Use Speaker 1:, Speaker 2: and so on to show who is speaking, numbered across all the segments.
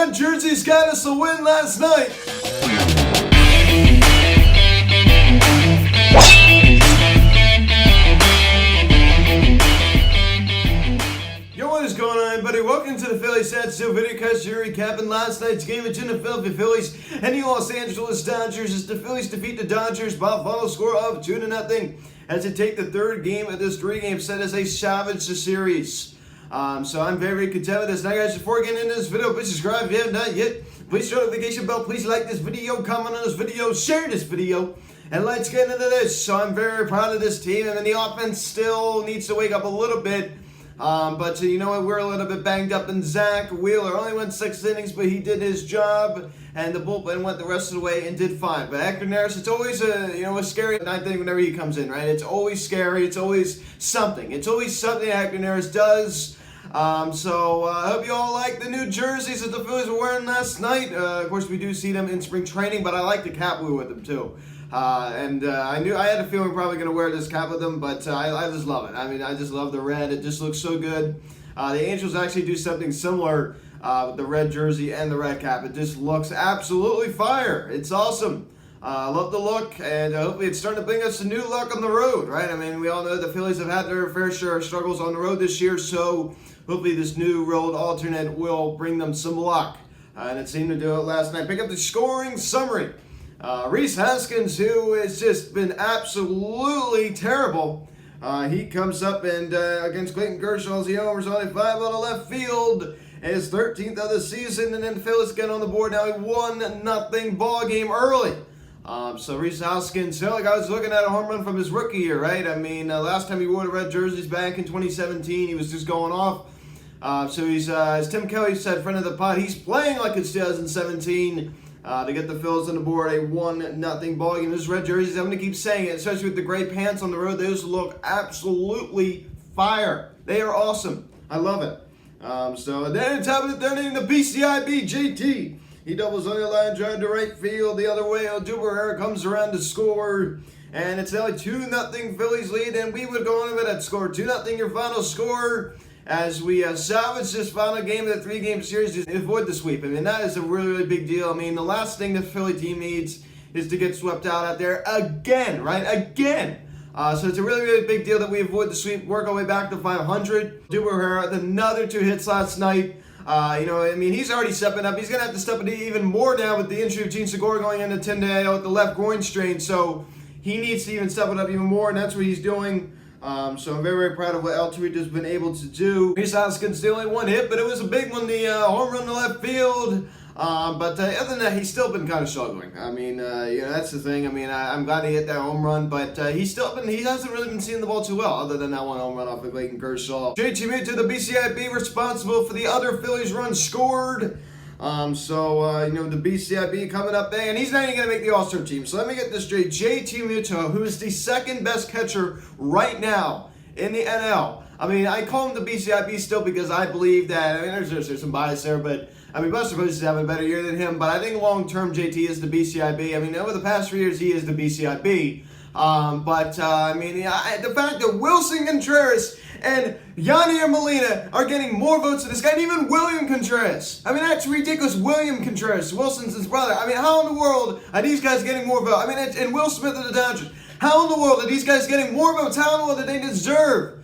Speaker 1: red jerseys got us a win last night. What is going on, everybody? Welcome to the Phillies Stats Show videocast. You're recapping last night's game between the Philadelphia Phillies and the Los Angeles Dodgers as the Phillies defeat the Dodgers by a final score of 2-0 as they take the third game of this three-game set as they salvage the series. So I'm very, very content with this. Now, guys, before getting into this video, please subscribe if you have not yet. Please turn the notification bell. Please like this video, comment on this video, share this video, and let's get into this. So I'm very, very proud of this team. I mean, the offense still needs to wake up a little bit. But you know what, we're a little bit banged up, and Zach Wheeler only went 6 innings, but he did his job, and the bullpen went the rest of the way and did fine. But Hector Neris, it's always a scary ninth inning whenever he comes in, right? It's always scary. It's always something. It's always something Hector Neris does. So I hope you all like the new jerseys that the Phillies were wearing last night. Of course, we do see them in spring training, but I like the cap blue with them too. I knew I had a feeling probably going to wear this cap with them, but I just love it. I mean, I just love the red. It just looks so good. The Angels actually do something similar with the red jersey and the red cap. It just looks absolutely fire. It's awesome. I love the look, and hopefully it's starting to bring us a new look on the road, right? I mean, we all know the Phillies have had their fair share of struggles on the road this year, so hopefully this new road alternate will bring them some luck. And it seemed to do it last night. Pick up the scoring summary. Rhys Hoskins, who has just been absolutely terrible, he comes up and against Clayton Kershaw, he homers on a 5 out of left field, his 13th of the season, and then the Phillies get on the board now, a 1-0 ball game early. So Rhys Hoskins, like I was looking at a home run from his rookie year, right? I mean, last time he wore the red jerseys back in 2017, he was just going off. So he's, as Tim Kelly said, friend of the pod, he's playing like it's 2017. To get the Phillies on the board, a 1-0 ball game. Those red jerseys, I'm going to keep saying it, especially with the gray pants on the road, those look absolutely fire. They are awesome. I love it. So then top of the third inning, the BCIB JT. He doubles on the line, drive to right field. The other way, Duber comes around to score. And it's now a 2-0 Phillies lead, and we would go on with that score. 2-0 your final score. As we salvage this final game of the three-game series to avoid the sweep. I mean, that is a really, really big deal. I mean, the last thing the Philly team needs is to get swept out there again, right? Again. So it's a really, really big deal that we avoid the sweep, work our way back to 500. Duber another 2 hits last night. I mean, he's already stepping up. He's going to have to step it even more now with the injury of Gene Segura going into 10-day with the left groin strain. So he needs to even step it up even more, and that's what he's doing. So I'm very, very proud of what Altuve's been able to do. Rhys Hoskins still only 1 hit, but it was a big one, the home run to left field. But other than that, he's still been kind of struggling. I mean, that's the thing. I mean, I'm glad he hit that home run, but he hasn't really been seeing the ball too well, other than that one home run off of Clayton Kershaw. JT to the BCIB, responsible for the other Phillies runs scored. The BCIB coming up there, and he's not even going to make the All-Star team. So let me get this straight. JT Muto, who is the second best catcher right now in the NL. I mean, I call him the BCIB still because I believe that, I mean, there's some bias there, but I mean, Buster Posey is having a better year than him, but I think long-term JT is the BCIB. I mean, over the past 3 years, he is the BCIB. The fact that Wilson Contreras and Yadier Molina are getting more votes than this guy, and even William Contreras. I mean, that's ridiculous. William Contreras, Wilson's his brother. I mean, how in the world are these guys getting more votes? I mean, and Will Smith of the Dodgers. How in the world are these guys getting more votes? How in the world do they deserve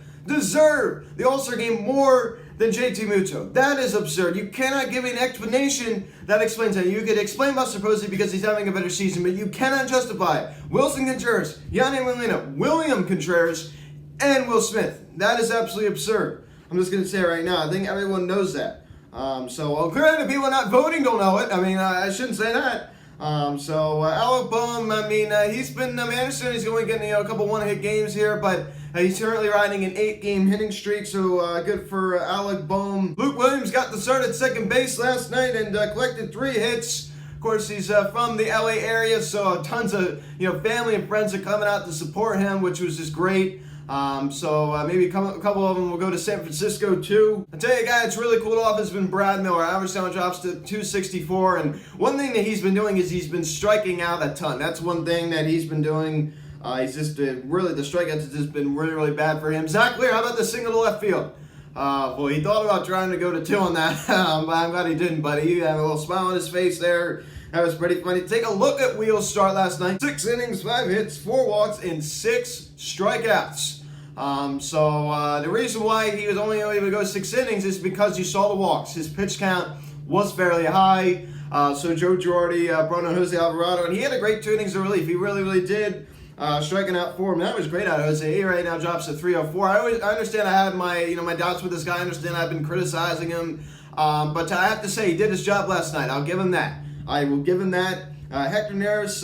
Speaker 1: the All-Star game more than JT Muto? That is absurd. You cannot give an explanation that explains that. You could explain Buster Posey because he's having a better season, but you cannot justify Wilson Contreras, Yadier Molina, William Contreras, and Will Smith. That is absolutely absurd. I'm just going to say it right now. I think everyone knows that. Clearly people not voting don't know it. I mean, I shouldn't say that. Alec Boehm, I mean, he's been, I understand he's going to get, a couple one-hit games here, but he's currently riding an 8-game hitting streak, so good for Alec Boehm. Luke Williams got the start at second base last night and collected 3 hits. Of course, he's from the LA area, so tons of, family and friends are coming out to support him, which was just great. Maybe a couple of them will go to San Francisco too. I'll tell you a guy that's really cooled off has been Brad Miller. Average talent drops to 264, and one thing that he's been doing is he's been striking out a ton. That's one thing that he's been doing. He's just really, the strikeouts has just been really, really bad for him. Zach Lear, how about the single to left field? Boy, he thought about trying to go to 2 on that, but I'm glad he didn't, buddy. He had a little smile on his face there. That was pretty funny. Take a look at Wheel's start last night. 6 innings, 5 hits, 4 walks, and 6 strikeouts. The reason why he was only able to go 6 innings is because you saw the walks. His pitch count was fairly high. So Joe Girardi brought on Jose Alvarado, and he had a great 2 innings of relief. He really, really did. Striking out 4 him. That was great out of Jose. He right now drops to 304. I understand I had my doubts with this guy. I understand I've been criticizing him. But I have to say, he did his job last night. I'll give him that. I will give him that. Hector Neris,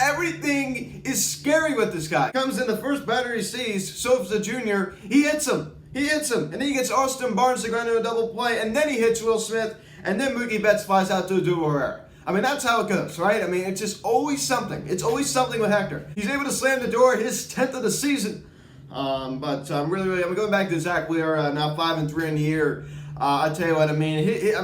Speaker 1: everything is scary with this guy. Comes in the first batter he sees, Sosa Jr., he hits him. And then he gets Austin Barnes to ground into a double play, and then he hits Will Smith, and then Mookie Betts flies out to a double error. That's how it goes, right? It's just always something. It's always something with Hector. He's able to slam the door, his 10th of the season. I'm going back to Zach Wheeler, now 5-3 in the year. I tell you what,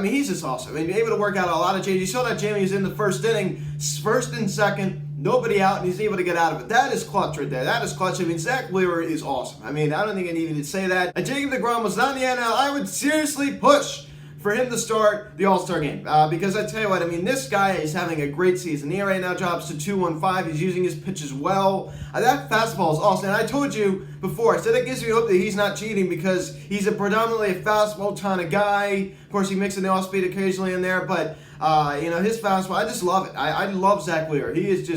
Speaker 1: he's just awesome. Able to work out a lot of changes. You saw that Jamie was in the first inning, first and second, nobody out, and he's able to get out of it. That is clutch right there. That is clutch. Zach Wheeler is awesome. I don't think I needed to say that. And Jacob deGrom was not in the NL. I would seriously push for him to start the All-Star game. Because I tell you what, this guy is having a great season. He right now drops to 215. He's using his pitches well. That fastball is awesome. And I told you before, I said it gives me hope that he's not cheating because he's predominantly a fastball kind of guy. Of course, he mixes in the off-speed occasionally in there, but his fastball, I just love it. I love Zach Wheeler. He's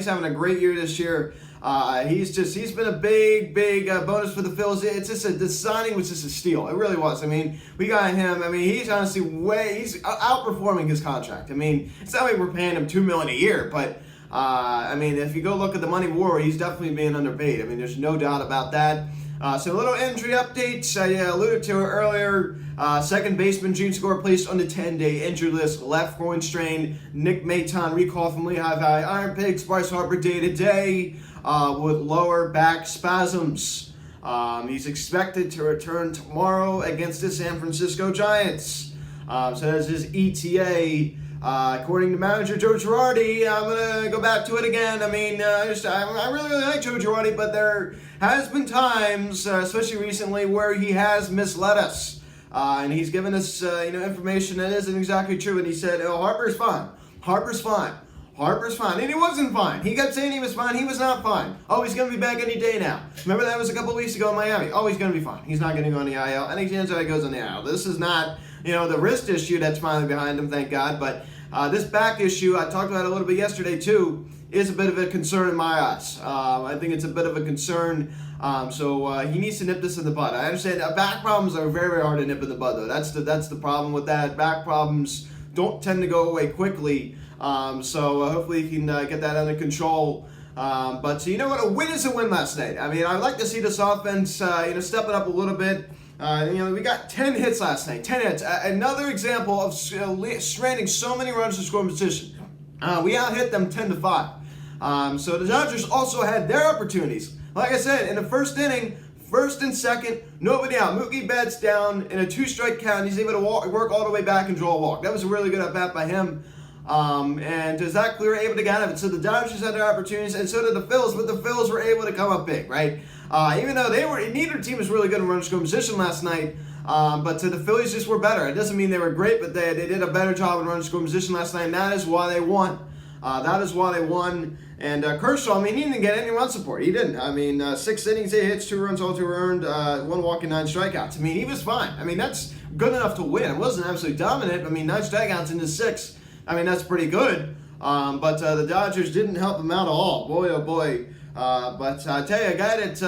Speaker 1: having a great year this year. He's been a big bonus for the Phillies. The signing was just a steal. It really was. We got him. He's honestly he's outperforming his contract. It's not like we're paying him $2 million a year, but if you go look at the money war, he's definitely being underpaid. There's no doubt about that. So a little injury updates. I alluded to it earlier. Second baseman Gene Score placed on the 10-day injured list. Left groin strain. Nick Maton recall from Lehigh Valley Iron Pigs. Bryce Harper day to day with lower back spasms. He's expected to return tomorrow against the San Francisco Giants. So that's his ETA. According to manager Joe Girardi, I'm going to go back to it again. I really like Joe Girardi, but there has been times, especially recently, where he has misled us. And he's given us, information that isn't exactly true. And he said, Harper's fine. And he wasn't fine. He kept saying he was fine. He was not fine. Oh, he's going to be back any day now. Remember that was a couple weeks ago in Miami. Oh, he's going to be fine. He's not going to go on the IL. Any chance that he goes on the IL. This is not, the wrist issue that's finally behind him, thank God. But this back issue, I talked about it a little bit yesterday too, is a bit of a concern in my eyes. I think it's a bit of a concern. So he needs to nip this in the bud. I understand back problems are very, very hard to nip in the bud, though. That's the problem with that. Back problems don't tend to go away quickly. So hopefully he can get that under control. But you know what? A win is a win last night. I'd like to see this offense, stepping up a little bit. We got 10 hits last night. 10 hits. Another example of stranding so many runners in scoring position. We out-hit them 10-5. So the Dodgers also had their opportunities. Like I said, in the first inning, first and second, nobody out. Mookie Betts down in a 2-strike count. He's able to work all the way back and draw a walk. That was a really good at-bat by him. And Zach Wheeler able to get out of it. So the Dodgers had their opportunities, and so did the Phillies, but the Phillies were able to come up big, right? Even though neither team was really good in runner scoring position last night, but the Phillies just were better. It doesn't mean they were great, but they did a better job in runner scoring position last night, and that is why they won. And Kershaw, he didn't get any run support. He didn't. 6 innings, 8 hits, 2 runs, all 2 earned, 1 walk and 9 strikeouts. He was fine. That's good enough to win. It wasn't absolutely dominant. 9 strikeouts into 6. That's pretty good. But the Dodgers didn't help him out at all. Boy, oh boy. But I tell you, a guy that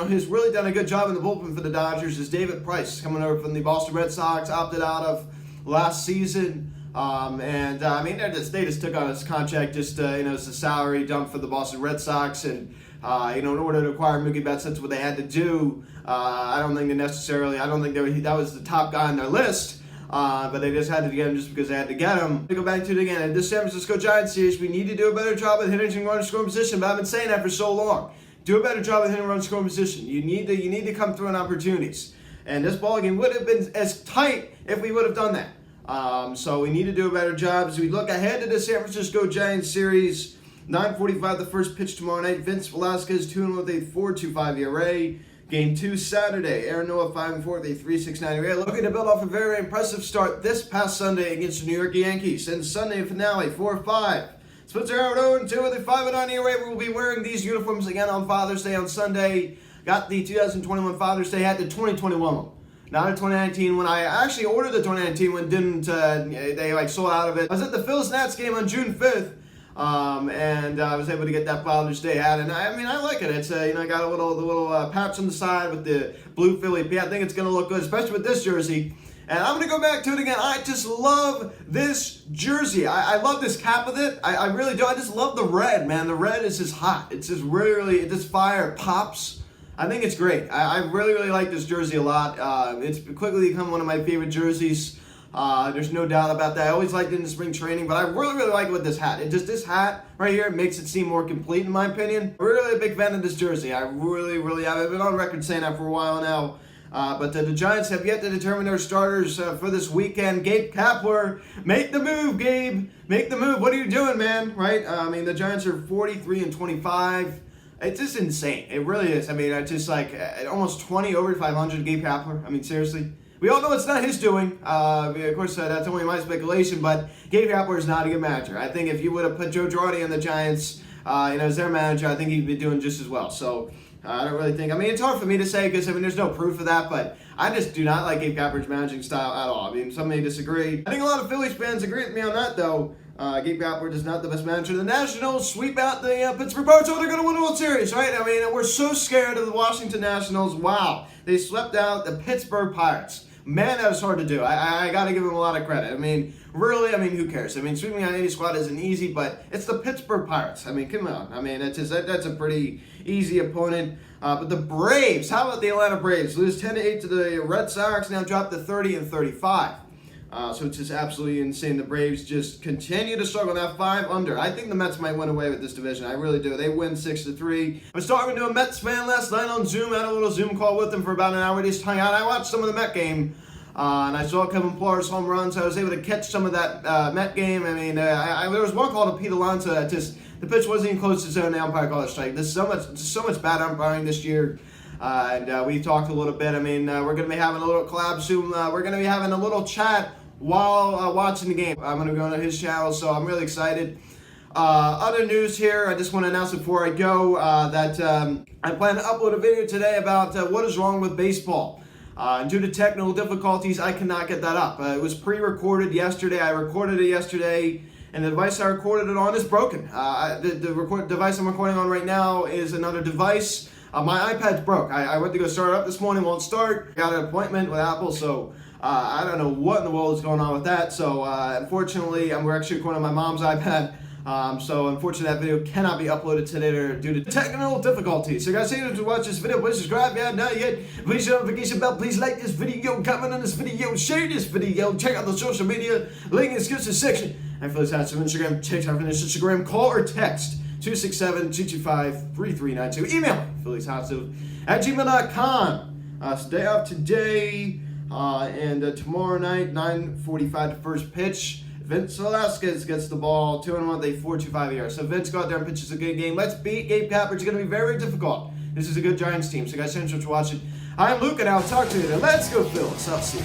Speaker 1: who's really done a good job in the bullpen for the Dodgers is David Price, coming over from the Boston Red Sox, opted out of last season. They just took on his contract just as a salary dump for the Boston Red Sox, and in order to acquire Mookie Betts, that's what they had to do. I don't think that was the top guy on their list. But they just had to get him just because they had to get him. To go back to it again, in this San Francisco Giants series, we need to do a better job with hitting and running scoring position. But I've been saying that for so long. Do a better job with hitting and running scoring position. You need to come through on opportunities. And this ball game would have been as tight if we would have done that. So we need to do a better job as we look ahead to the San Francisco Giants series. 9:45 the first pitch tomorrow night. Vince Velasquez 2-1 with a 4.25 ERA. Game 2 Saturday. Aaron Noah 5-4, they 3.69 rate. Looking to build off a very impressive start this past Sunday against the New York Yankees. And Sunday finale 4-5. Spencer Howard 0-2 with a 5-9 ERA. We will be wearing these uniforms again on Father's Day on Sunday. Got the 2021 Father's Day hat, the 2021 one. Not a 2019 one. I actually ordered the 2019 one, didn't, they like sold out of it. I was at the Phillies Nats game on June 5th. And I was able to get that Father's Day hat, and I mean, I like it. It's I got the little patch on the side with the blue Philly P. I think it's gonna look good, especially with this jersey. And I'm gonna go back to it again. I just love this jersey. I love this cap with it. I really do. I just love the red, man. The red is just hot. It's just really, this fire pops. I think it's great. I really like this jersey a lot. It's quickly become one of my favorite jerseys. There's no doubt about that. I always liked it in the spring training, but I really like it with this hat. This hat right here makes it seem more complete, in my opinion. I'm really a big fan of this jersey. I really have. I've been on record saying that for a while now. But the Giants have yet to determine their starters for this weekend. Gabe Kapler, make the move, Gabe. Make the move. What are you doing, man? Right? I mean, the Giants are 43-25. It's just insane. It really is. I mean, it's just like almost 20 over 500 Gabe Kapler. I mean, seriously. We all know it's not his doing. Of course, that's only my speculation, but Gabe Kapler is not a good manager. I think if you would have put Joe Girardi on the Giants, as their manager, I think he'd be doing just as well. So I don't really think. I mean, it's hard for me to say because there's no proof of that, but I just do not like Gabe Kapler's managing style at all. I mean, some may disagree. I think a lot of Phillies fans agree with me on that, though. Gabe Kapler is not the best manager. The Nationals sweep out the Pittsburgh Pirates. Oh, they're going to win the World Series, right? I mean, we're so scared of the Washington Nationals. Wow. They swept out the Pittsburgh Pirates. Man, that was hard to do. I got to give him a lot of credit. I mean, really, who cares? I mean, sweeping out any squad isn't easy, but it's the Pittsburgh Pirates. I mean, come on. I mean, that's a pretty easy opponent. But the Braves, how about the Atlanta Braves? Lose 10-8 to the Red Sox, now drop to 30-35. So it's just absolutely insane. The Braves just continue to struggle now, 5 under. I think the Mets might win away with this division. I really do. They win 6-3. I was talking to a Mets fan last night on Zoom. I had a little Zoom call with him for about an hour. Just hung out. I watched some of the Met game, and I saw Kevin Pillar's home run, so I was able to catch some of that Met game. I mean, there was one call to Pete Alonso that just the pitch wasn't even close to zone. The umpire called a strike. There's so much bad umpiring this year. And we talked a little bit. I mean, we're going to be having a little collab soon. We're going to be having a little chat while watching the game. I'm going to go on his channel, so I'm really excited. Other news here, I just want to announce before I go that I plan to upload a video today about what is wrong with baseball. Due to technical difficulties, I cannot get that up. It was pre-recorded yesterday. I recorded it yesterday, and the device I recorded it on is broken. The device I'm recording on right now is another device. My iPad's broke. I went to go start it up this morning, won't start. Got an appointment with Apple, so I don't know what in the world is going on with that. So unfortunately, we're actually recording on my mom's iPad. So unfortunately, that video cannot be uploaded today due to technical difficulties. So guys, thank you to watch this video. Please subscribe if you haven't done it yet. Please hit the notification bell. Please like this video, comment on this video, share this video. Check out the social media link in the description section. And Phillies Hats on Instagram, TikTok, and Instagram. Call or text 267-225-3392. Email phillieshotshow@gmail.com. Stay up today. And tomorrow night, 9:45 to first pitch. Vince Velasquez gets the ball, 2-1 with a 4.25 ERA. So Vince, go out there and pitches a good game. Let's beat Gabe Kapler. It's going to be very difficult. This is a good Giants team. So guys, thanks for watching. I'm Luke, and I'll talk to you then. Let's go, Phillies. I'll see you.